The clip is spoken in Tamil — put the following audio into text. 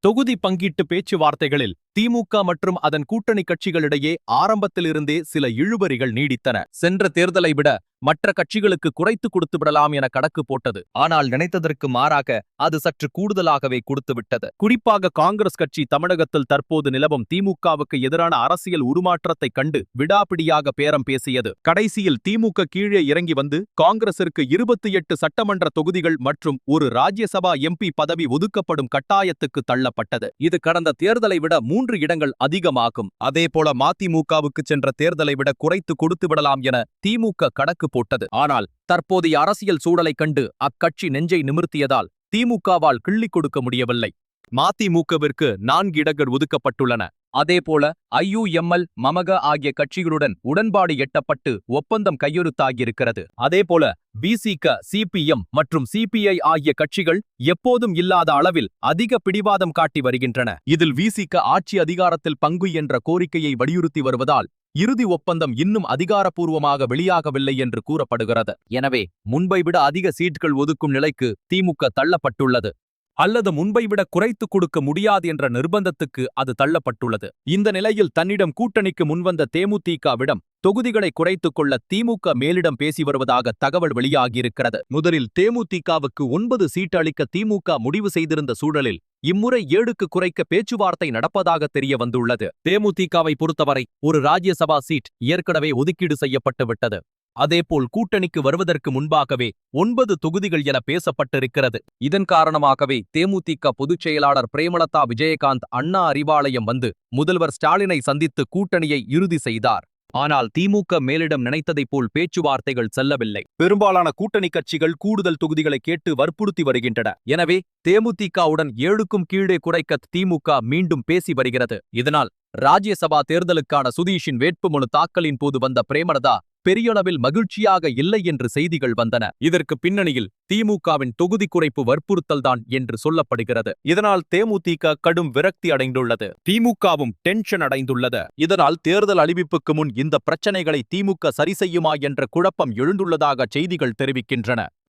தொகுதி பங்கீட்டு பேச்சுவார்த்தைகளில் திமுக மற்றும் அதன் கூட்டணி கட்சிகளிடையே ஆரம்பத்திலிருந்தே சில இழுபறிகள் நீடித்தன. சென்ற தேர்தலை விட மற்ற கட்சிகளுக்கு குறைத்து கொடுத்து விடலாம் என கணக்கு போட்டது. ஆனால் நினைத்ததற்கு மாறாக அது சற்று கூடுதலாகவே கொடுத்துவிட்டது. குறிப்பாக காங்கிரஸ் கட்சி தமிழகத்தில் தற்போது நிலவும் திமுகவுக்கு எதிரான அரசியல் உருமாற்றத்தை கண்டு விடாப்பிடியாக பேரம் பேசியது. கடைசியில் திமுக கீழே இறங்கி வந்து காங்கிரசிற்கு 28 சட்டமன்ற தொகுதிகள் மற்றும் ஒரு ராஜ்யசபா எம்பி பதவி ஒதுக்கப்படும் கட்டாயத்துக்கு தள்ளப்பட்டது. இது கடந்த தேர்தலை விட 3 இடங்கள் அதிகமாகும். அதேபோல மதிமுகவுக்கு சென்ற தேர்தலை விட குறைத்து கொடுத்து விடலாம் என திமுக கணக்கு போட்டது. ஆனால் தற்போதைய அரசியல் சூழலை கண்டு அக்கட்சி நெஞ்சை நிமிர்த்தியதால் திமுகவால் கிள்ளிக் கொடுக்க முடியவில்லை. மதிமுகவிற்கு 4 இடங்கள் ஒதுக்கப்பட்டுள்ளன. அதேபோல IUML, மமக ஆகிய கட்சிகளுடன் உடன்பாடு எட்டப்பட்டு ஒப்பந்தம் கையெழுத்தாகியிருக்கிறது. அதேபோல விசிக, CPM மற்றும் CPI ஆகிய கட்சிகள் எப்போதும் இல்லாத அளவில் அதிக பிடிவாதம் காட்டி வருகின்றன. இதில் விசிக ஆட்சி அதிகாரத்தில் பங்கு என்ற கோரிக்கையை வலியுறுத்தி வருவதால் இறுதி ஒப்பந்தம் இன்னும் அதிகாரப்பூர்வமாக வெளியாகவில்லை என்று கூறப்படுகிறது. எனவே முன்பை விட அதிக சீட்கள் ஒதுக்கும் நிலைக்கு திமுக தள்ளப்பட்டுள்ளது. அல்லது முன்பை விட குறைத்து கொடுக்க முடியாது என்ற நிர்பந்தத்துக்கு அது தள்ளப்பட்டுள்ளது. இந்த நிலையில் தன்னிடம் கூட்டணிக்கு முன்வந்த தேமுதிகவிடம் தொகுதிகளை குறைத்துக் கொள்ள திமுக மேலிடம் பேசி வருவதாக தகவல் வெளியாகியிருக்கிறது. முதலில் தேமுதிகவுக்கு 9 சீட் அளிக்க திமுக முடிவு செய்திருந்த சூழலில் இம்முறை 7க்கு குறைக்க பேச்சுவார்த்தை நடப்பதாக தெரிய வந்துள்ளது. தேமுதிகவை பொறுத்தவரை ஒரு ராஜ்யசபா சீட் ஏற்கனவே ஒதுக்கீடு செய்யப்பட்டு விட்டது. அதேபோல் கூட்டணிக்கு வருவதற்கு முன்பாகவே 9 தொகுதிகள் என பேசப்பட்டிருக்கிறது. இதன் காரணமாகவே தேமுதிக பொதுச் செயலாளர் பிரேமலதா விஜயகாந்த் அண்ணா அறிவாலயம் வந்து முதல்வர் ஸ்டாலினை சந்தித்து கூட்டணியை இறுதி செய்தார். ஆனால் திமுக மேலிடம் நினைத்ததைப் போல் பேச்சுவார்த்தைகள் செல்லவில்லை. பெரும்பாலான கூட்டணி கட்சிகள் கூடுதல் தொகுதிகளை கேட்டு வற்புறுத்தி வருகின்றன. எனவே தேமுதிகவுடன் 7க்கும் கீழே குறைக்க திமுக மீண்டும் பேசி வருகிறது. இதனால் ராஜ்யசபா தேர்தலுக்கான சுதீஷின் வேட்புமனு தாக்கலின் போது வந்த பிரேமலதா பெரியளவில் மகிழ்ச்சியாக இல்லை என்று செய்திகள் வந்தன. இதற்கு பின்னணியில் திமுகவின் தொகுதி குறைப்பு வற்புறுத்தல்தான் என்று சொல்லப்படுகிறது. இதனால் தேமுதிக கடும் விரக்தி அடைந்துள்ளது. திமுகவும் டென்ஷன் அடைந்துள்ளது. இதனால் தேர்தல் அறிவிப்புக்கு முன் இந்த பிரச்சனைகளை திமுக சரி செய்யுமா என்ற குழப்பம் எழுந்துள்ளதாக செய்திகள் தெரிவிக்கின்றன.